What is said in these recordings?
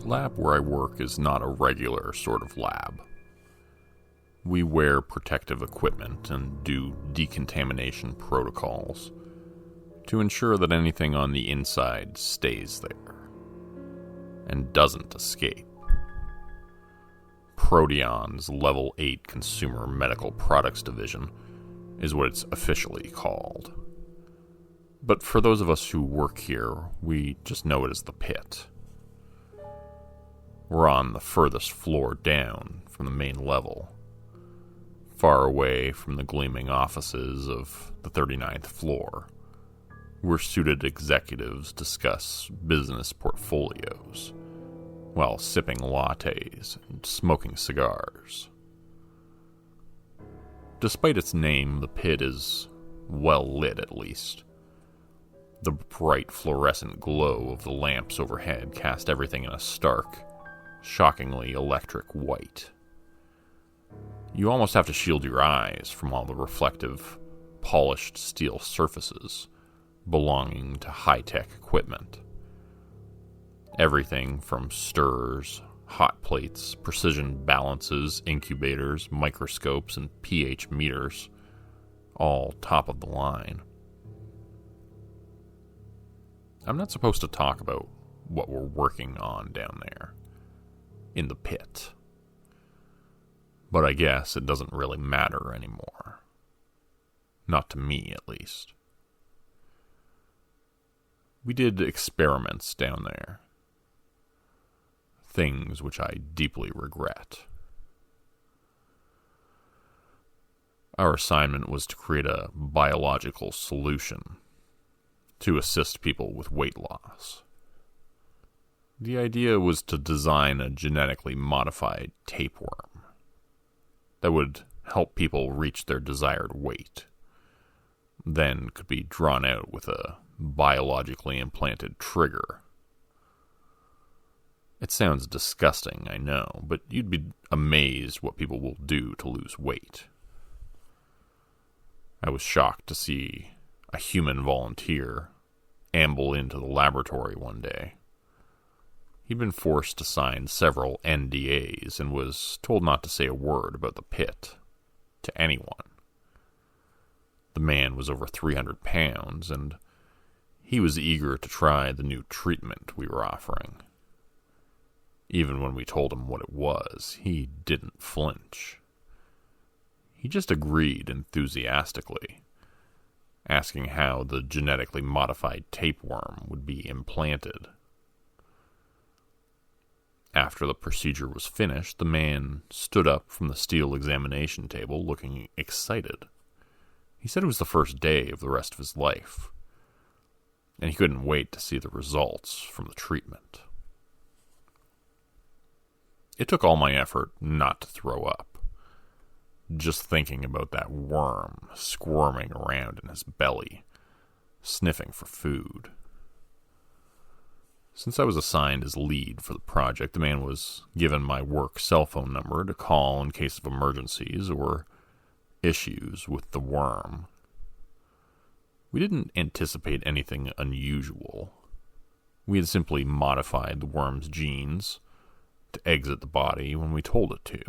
lab where I work is not a regular sort of lab. We wear protective equipment and do decontamination protocols to ensure that anything on the inside stays there and doesn't escape. Proteon's Level 8 Consumer Medical Products Division is what it's officially called. But for those of us who work here, we just know it as the pit. We're on the furthest floor down from the main level, far away from the gleaming offices of the 39th floor, where suited executives discuss business portfolios while sipping lattes and smoking cigars. Despite its name, the pit is well lit at least. The bright fluorescent glow of the lamps overhead cast everything in a stark, shockingly electric white. You almost have to shield your eyes from all the reflective, polished steel surfaces belonging to high-tech equipment. Everything from stirrers, hot plates, precision balances, incubators, microscopes, and pH meters, all top of the line. I'm not supposed to talk about what we're working on down there, in the pit. But I guess it doesn't really matter anymore. Not to me, at least. We did experiments down there. Things which I deeply regret. Our assignment was to create a biological solution to assist people with weight loss. The idea was to design a genetically modified tapeworm that would help people reach their desired weight, then could be drawn out with a biologically implanted trigger. It sounds disgusting, I know, but you'd be amazed what people will do to lose weight. I was shocked to see a human volunteer amble into the laboratory one day. He'd been forced to sign several NDAs and was told not to say a word about the pit to anyone. The man was over 300 pounds, and he was eager to try the new treatment we were offering. Even when we told him what it was, he didn't flinch. He just agreed enthusiastically, asking how the genetically modified tapeworm would be implanted. After the procedure was finished, the man stood up from the steel examination table looking excited. He said it was the first day of the rest of his life, and he couldn't wait to see the results from the treatment. It took all my effort not to throw up, just thinking about that worm squirming around in his belly, sniffing for food. Since I was assigned as lead for the project, the man was given my work cell phone number to call in case of emergencies or issues with the worm. We didn't anticipate anything unusual. We had simply modified the worm's genes to exit the body when we told it to.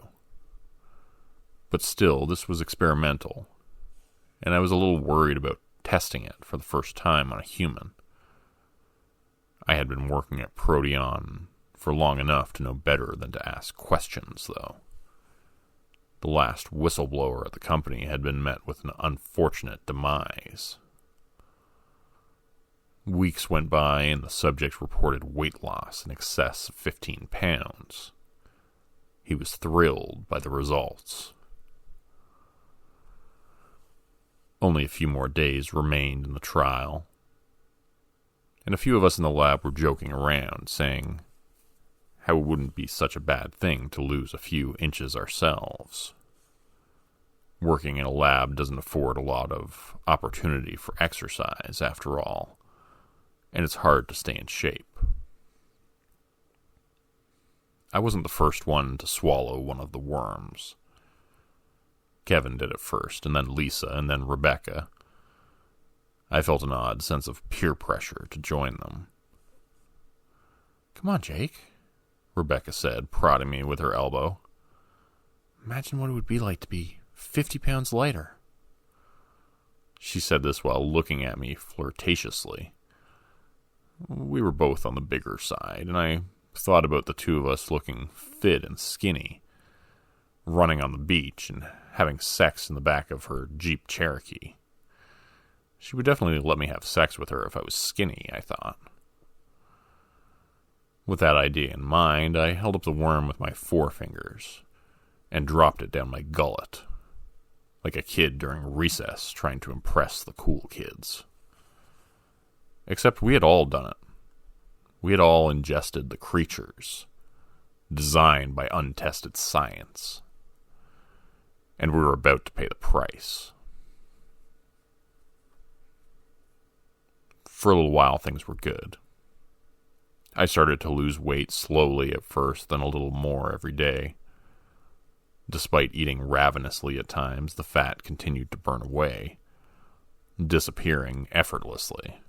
But still, this was experimental, and I was a little worried about testing it for the first time on a human. I had been working at Proteon for long enough to know better than to ask questions, though. The last whistleblower at the company had been met with an unfortunate demise. Weeks went by and the subject reported weight loss in excess of 15 pounds. He was thrilled by the results. Only a few more days remained in the trial, and a few of us in the lab were joking around, saying how it wouldn't be such a bad thing to lose a few inches ourselves. Working in a lab doesn't afford a lot of opportunity for exercise, after all, and it's hard to stay in shape. I wasn't the first one to swallow one of the worms. Kevin did it first, and then Lisa, and then Rebecca. I felt an odd sense of peer pressure to join them. "Come on, Jake," Rebecca said, prodding me with her elbow. Imagine what it would be like to be 50 pounds lighter. She said this while looking at me flirtatiously. We were both on the bigger side, and I thought about the two of us looking fit and skinny, running on the beach and having sex in the back of her Jeep Cherokee. She would definitely let me have sex with her if I was skinny, I thought. With that idea in mind, I held up the worm with my forefingers and dropped it down my gullet, like a kid during recess trying to impress the cool kids. Except we had all done it. We had all ingested the creatures, designed by untested science, and we were about to pay the price. For a little while, things were good. I started to lose weight slowly at first, then a little more every day. Despite eating ravenously at times, the fat continued to burn away, disappearing effortlessly.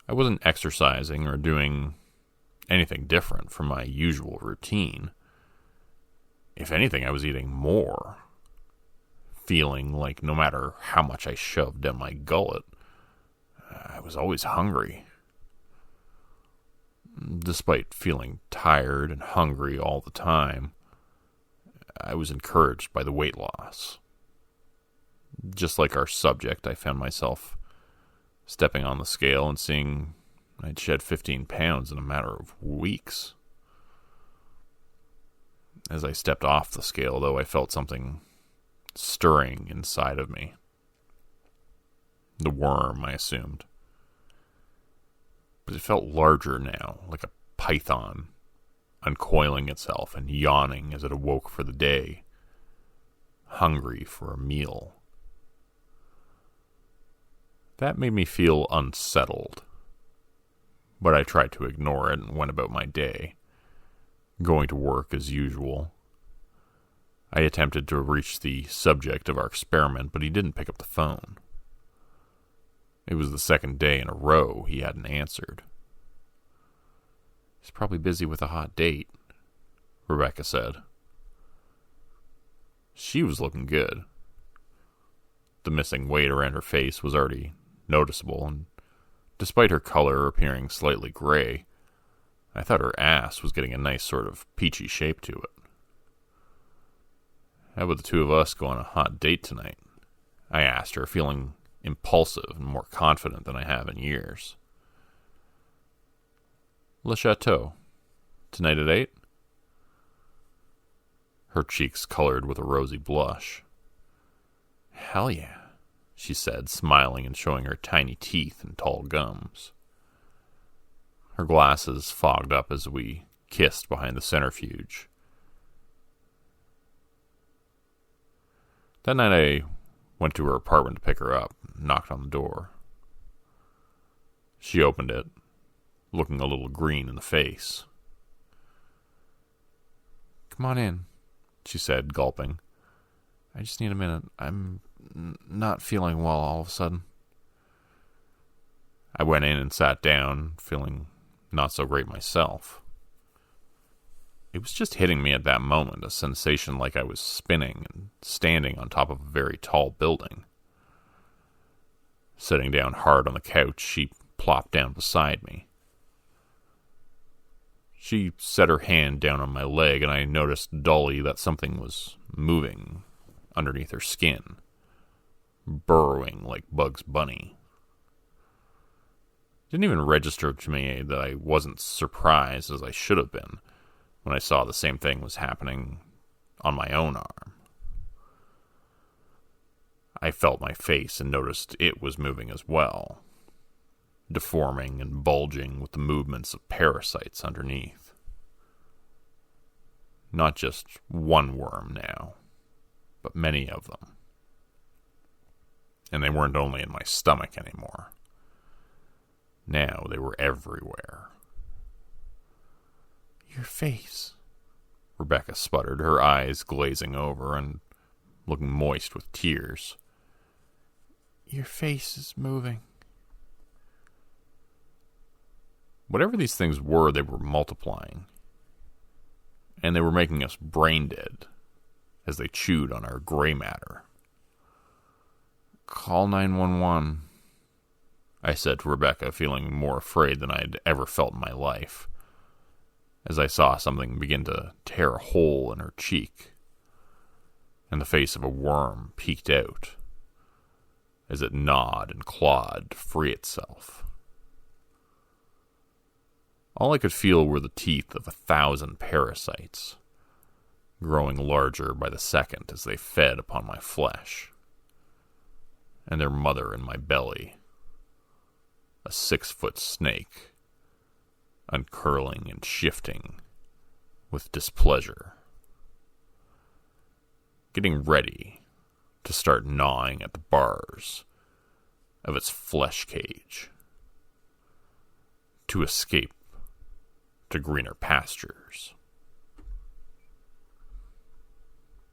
I wasn't exercising or doing anything different from my usual routine. If anything, I was eating more, feeling like no matter how much I shoved down my gullet, I was always hungry. Despite feeling tired and hungry all the time, I was encouraged by the weight loss. Just like our subject, I found myself stepping on the scale and seeing I'd shed 15 pounds in a matter of weeks. As I stepped off the scale, though, I felt something stirring inside of me. The worm, I assumed. But it felt larger now, like a python, uncoiling itself and yawning as it awoke for the day, hungry for a meal. That made me feel unsettled, but I tried to ignore it and went about my day, going to work as usual. I attempted to reach the subject of our experiment, but he didn't pick up the phone. It was the second day in a row he hadn't answered. He's probably busy with a hot date, Rebecca said. She was looking good. The missing weight around her face was already noticeable, and despite her color appearing slightly gray, I thought her ass was getting a nice sort of peachy shape to it. How about the two of us go on a hot date tonight? I asked her, feeling impulsive and more confident than I have in years. Le Chateau. Tonight at 8? Her cheeks colored with a rosy blush. Hell yeah, she said, smiling and showing her tiny teeth and tall gums. Her glasses fogged up as we kissed behind the centrifuge. That night I went to her apartment to pick her up and knocked on the door. She opened it, looking a little green in the face. Come on in, she said, gulping. I just need a minute. I'm not feeling well all of a sudden. I went in and sat down, feeling not so great myself. It was just hitting me at that moment, a sensation like I was spinning and standing on top of a very tall building. Sitting down hard on the couch, she plopped down beside me. She set her hand down on my leg, and I noticed dully that something was moving underneath her skin, burrowing like Bugs Bunny. It didn't even register to me that I wasn't surprised as I should have been when I saw the same thing was happening on my own arm. I felt my face and noticed it was moving as well, deforming and bulging with the movements of parasites underneath. Not just one worm now, but many of them. And they weren't only in my stomach anymore. Now they were everywhere. Your face, Rebecca sputtered, her eyes glazing over and looking moist with tears. Your face is moving. Whatever these things were, they were multiplying. And they were making us brain dead as they chewed on our gray matter. "Call 911," I said to Rebecca, feeling more afraid than I had ever felt in my life, as I saw something begin to tear a hole in her cheek, and the face of a worm peeked out as it gnawed and clawed to free itself. All I could feel were the teeth of 1,000 parasites, growing larger by the second as they fed upon my flesh, and their mother in my belly, a 6-foot snake, uncurling and shifting with displeasure, getting ready to start gnawing at the bars of its flesh cage to escape to greener pastures.